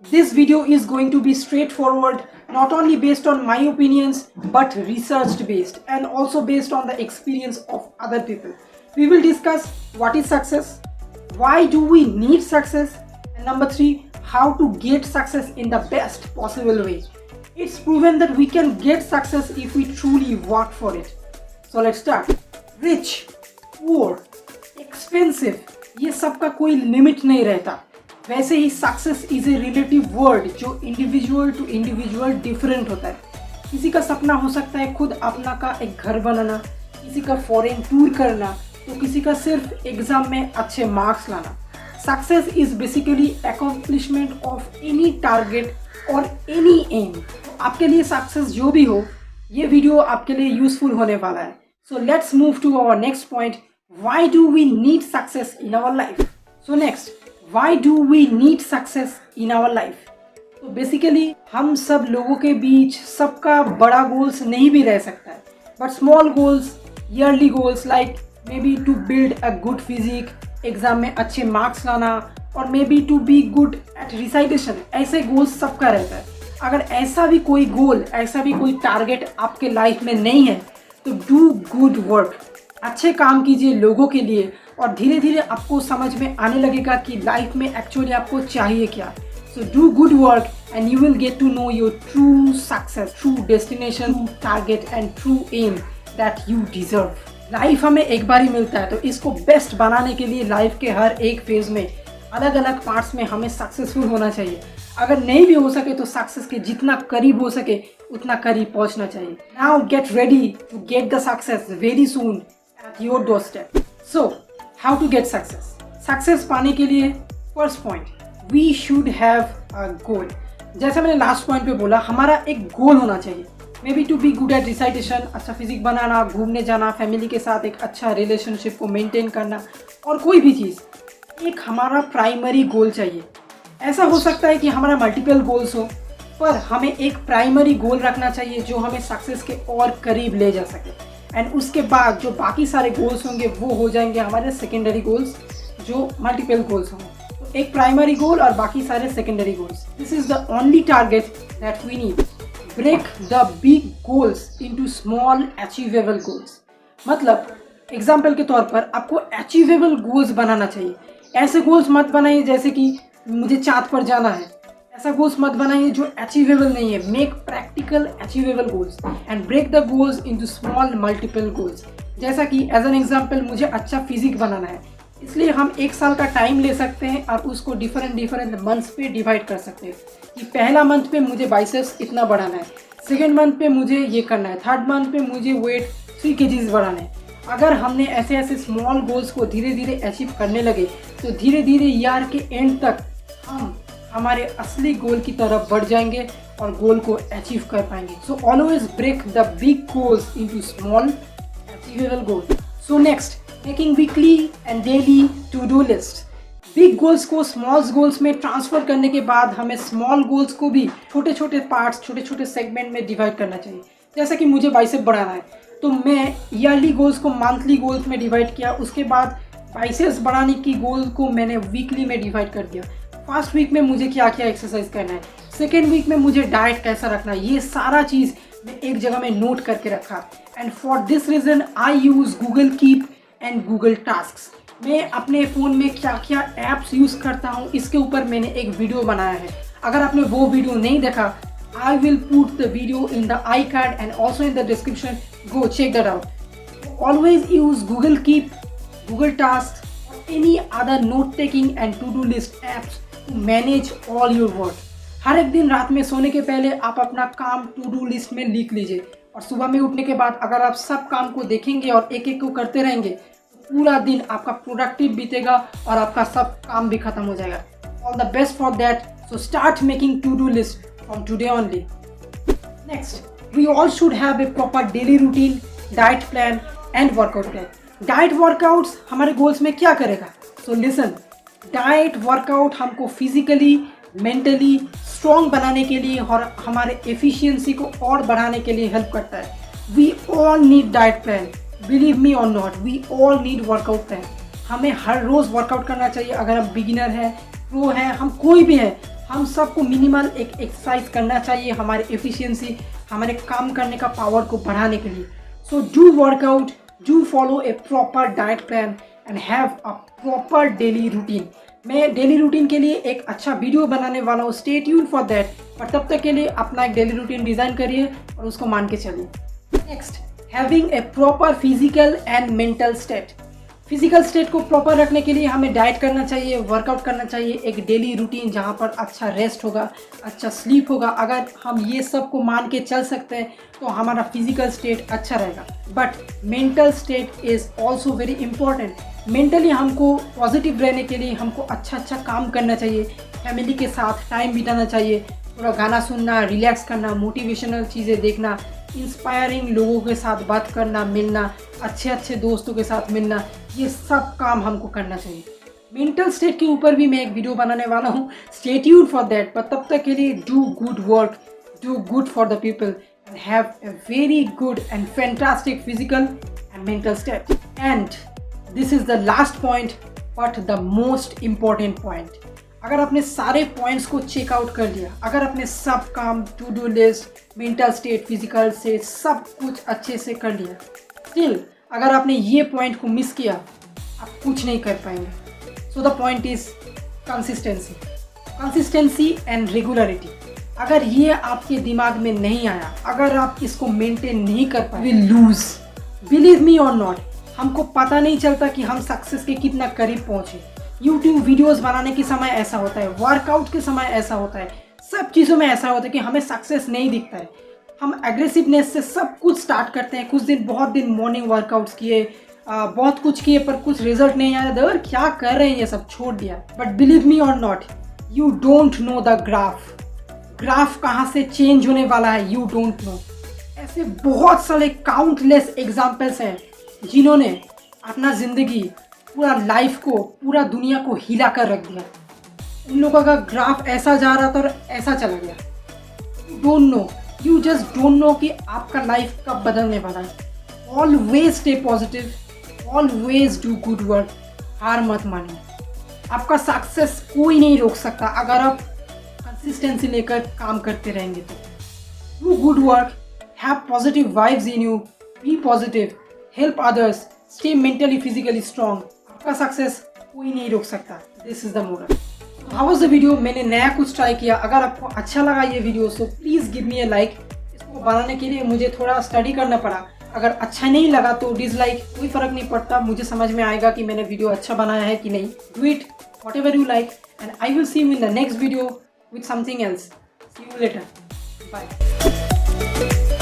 This video is going to be straightforward, not only based on my opinions, but research based and also based on the experience of other people. We will discuss what is success, why do we need success, and number 3, how to get success in the best possible way. It's proven that we can get success if we truly work for it. So let's start. Rich, poor, expensive, ये सब का कोई limit नहीं रहता. वैसे ही success is a relative word जो individual to individual different होता है. किसी का सपना हो सकता है खुद अपना का एक घर बनाना, किसी का फॉरेन टूर करना, तो किसी का सिर्फ एग्जाम में अच्छे मार्क्स लाना. Success is basically accomplishment of any target और एनी एम. आपके लिए सक्सेस जो भी हो, ये वीडियो आपके लिए यूजफुल होने वाला है. So let's move to our next point. Why do we need success in our life? So next, Why do we need success in our life? तो बेसिकली हम सब लोगों के बीच सबका बड़ा गोल्स नहीं भी रह सकता है, but small goals, yearly goals like maybe to build a good physique, exam में अच्छे मार्क्स लाना, और maybe to be good at recitation, ऐसे गोल्स सबका रहता है. अगर ऐसा भी कोई गोल, ऐसा भी कोई टारगेट आपके लाइफ में नहीं है, तो डू गुड वर्क, अच्छे काम कीजिए लोगों के लिए, और धीरे धीरे आपको समझ में आने लगेगा कि लाइफ में एक्चुअली आपको चाहिए क्या. So do good work and you will get to know your true success, true destination, true target and true aim that you deserve. Life हमें एक बार ही मिलता है, तो इसको बेस्ट बनाने के लिए लाइफ के हर एक फेज में अलग अलग पार्ट्स में हमें सक्सेसफुल होना चाहिए. अगर नहीं भी हो सके तो सक्सेस के जितना करीब हो सके उतना करीब पहुंचना चाहिए. Now get ready to get the success very soon at your doorstep. So how to get success? Success पाने के लिए first point, we should have a goal. जैसे मैंने लास्ट पॉइंट पे बोला, हमारा एक गोल होना चाहिए. Maybe to be good at recitation, अच्छा फिजिक बनाना, घूमने जाना, फैमिली के साथ एक अच्छा रिलेशनशिप को मेंटेन करना, और कोई भी चीज़, एक हमारा प्राइमरी गोल चाहिए. ऐसा हो सकता है कि हमारा मल्टीपल गोल्स हो, पर हमें एक प्राइमरी गोल रखना चाहिए जो हमें सक्सेस के और करीब ले जा सके. एंड उसके बाद जो बाकी सारे गोल्स होंगे वो हो जाएंगे हमारे सेकेंडरी गोल्स, जो मल्टीपल गोल्स होंगे. तो एक प्राइमरी गोल और बाकी सारे secondary goals. This is the only target that we need. Break the big goals into small achievable goals. मतलब एग्जाम्पल के तौर पर आपको अचीवेबल गोल्स बनाना चाहिए. ऐसे गोल्स मत बनाइए जैसे कि मुझे चाँद पर जाना है, ऐसा गोल्स मत बनाइए जो अचीवेबल नहीं है. Make practical achievable goals and break the goals into small multiple goals. जैसा कि एज एन एग्जांपल मुझे अच्छा फिजिक बनाना है, इसलिए हम एक साल का टाइम ले सकते हैं और उसको डिफरेंट मंथ्स पे डिवाइड कर सकते हैं कि पहला मंथ पे मुझे बाइसेप्स इतना बढ़ाना है, सेकेंड मंथ पे मुझे ये करना है, थर्ड मंथ पे मुझे वेट 3 kgs बढ़ाना है. अगर हमने ऐसे ऐसे स्मॉल गोल्स को धीरे धीरे अचीव करने लगे तो धीरे धीरे ईयर के एंड तक हम हमारे असली गोल की तरफ बढ़ जाएंगे और गोल को अचीव कर पाएंगे. So always break the big goals into small achievable goals. So next, making weekly and daily to do list. Big goals को स्मॉल गोल्स में ट्रांसफर करने के बाद हमें स्मॉल गोल्स को भी छोटे छोटे पार्ट्स, छोटे छोटे सेगमेंट में डिवाइड करना चाहिए. जैसे कि मुझे बाइसेप बढ़ाना है, तो मैं ईयरली गोल्स को मंथली गोल्स में डिवाइड किया. उसके बाद बाइसेप्स बढ़ाने की गोल को मैंने वीकली में डिवाइड कर दिया. फर्स्ट वीक में मुझे क्या क्या एक्सरसाइज करना है, सेकेंड वीक में मुझे डाइट कैसा रखना है, ये सारा चीज़ मैं एक जगह में नोट करके रखा. And for this reason I use Google keep and Google tasks. मैं अपने फ़ोन में क्या क्या ऐप्स यूज़ करता हूँ इसके ऊपर मैंने एक वीडियो बनाया है. अगर आपने वो वीडियो नहीं देखा, I will put the video in the I card and also in the description. Go check that out. Always use Google Keep, Google task, any other note taking and to do list apps to manage all your work. हर एक दिन रात में सोने के पहले आप अपना काम टू डू लिस्ट में लिख लीजिए, और सुबह में उठने के बाद अगर आप सब काम को देखेंगे और एक एक को करते रहेंगे तो पूरा दिन आपका प्रोडक्टिव बीतेगा और आपका सब काम भी खत्म हो जाएगा. All the best for that. So start making to do list from today only. Next, we all should have a proper daily routine, diet plan and workout plan. Diet workouts हमारे goals में क्या करेगा? So listen, diet workout हमको physically, mentally strong बनाने के लिए और हमारे एफिशिएंसी को और बढ़ाने के लिए हेल्प करता है. We all need diet plan, believe me और not, we all need workout plan. हमें हर रोज़ वर्कआउट करना चाहिए. अगर हम बिगिनर हैं, प्रो हैं, हम कोई भी हैं, हम सबको मिनिमल एक एक्सरसाइज करना चाहिए हमारे एफिशिएंसी, हमारे काम करने का पावर को बढ़ाने के लिए। So do workout, do follow A proper diet plan and have a proper daily routine. मैं डेली रूटीन के लिए एक अच्छा वीडियो बनाने वाला हूँ, स्टे ट्यून फॉर दैट। पर तब तक के लिए अपना एक डेली रूटीन डिज़ाइन करिए और उसको मान के चलिए। Next, having a proper physical and mental state. Physical state को प्रॉपर रखने के लिए हमें डाइट करना चाहिए, वर्कआउट करना चाहिए, एक डेली रूटीन जहाँ पर अच्छा रेस्ट होगा, अच्छा स्लीप होगा। अगर हम ये सब को मान के चल सकते हैं तो हमारा फिजिकल स्टेट अच्छा रहेगा। But mental state is also very important. Mentally हमको पॉजिटिव रहने के लिए हमको अच्छा अच्छा काम करना चाहिए, फैमिली के साथ टाइम बिताना चाहिए, पूरा गाना सुनना, रिलैक्स करना, मोटिवेशनल चीज़ें देखना, इंस्पायरिंग लोगों के साथ बात करना, मिलना, अच्छे अच्छे दोस्तों के साथ मिलना, ये सब काम हमको करना चाहिए। मेंटल स्टेट के ऊपर भी मैं एक वीडियो बनाने वाला हूँ, स्टे ट्यून्ड फॉर दैट। पर तब तक के लिए do good work, do good for the people and have a very good and fantastic physical and mental state. And this is the last point but the most important point. अगर आपने सारे points को checkout कर लिया, अगर आपने सब काम, to do list, mental state, physical से सब कुछ अच्छे से कर लिया, स्टिल अगर आपने ये पॉइंट को मिस किया, आप कुछ नहीं कर पाएंगे। So the point is consistency, consistency and regularity. अगर ये आपके दिमाग में नहीं आया, अगर आप इसको मेंटेन नहीं कर पाए, विल लूज। बिलीव मी और नॉट, हमको पता नहीं चलता कि हम सक्सेस के कितना करीब पहुंचे। यूट्यूब वीडियोस बनाने के समय ऐसा होता है, वर्कआउट के समय ऐसा होता है, सब चीज़ों में ऐसा होता है कि हमें सक्सेस नहीं दिखता है। हम एग्रेसिवनेस से सब कुछ स्टार्ट करते हैं, कुछ दिन, बहुत दिन मॉर्निंग वर्कआउट्स किए, बहुत कुछ किए, पर कुछ रिजल्ट नहीं आया, दर क्या कर रहे हैं, ये सब छोड़ दिया। बट बिलीव मी और not, you don't know the graph कहाँ से चेंज होने वाला है, यू डोंट नो। ऐसे बहुत सारे काउंटलेस एग्जाम्पल्स हैं जिन्होंने अपना ज़िंदगी, पूरा लाइफ को, पूरा दुनिया को हिला कर रख दिया। उन लोगों का ग्राफ ऐसा जा रहा था और ऐसा चला गया। Don't know, you just don't know कि आपका लाइफ कब बदलने वाला है। Always stay positive, always do good work, हार मत मानिए। आपका सक्सेस कोई नहीं रोक सकता अगर आप कंसिस्टेंसी लेकर काम करते रहेंगे तो। Do good work, have positive vibes in you, be positive, help others, stay mentally physically strong. आपका सक्सेस कोई नहीं रोक सकता। This is the moral. How was the video? मैंने नया कुछ ट्राई किया। अगर आपको अच्छा लगा ये video so please give me A like. इसको बनाने के लिए मुझे थोड़ा स्टडी करना पड़ा। अगर अच्छा नहीं लगा तो डिसलाइक, कोई फ़र्क नहीं पड़ता, मुझे समझ में आएगा कि मैंने वीडियो अच्छा बनाया है कि नहीं। Do it whatever you like and I will see you in the next video with something else. See you later, bye.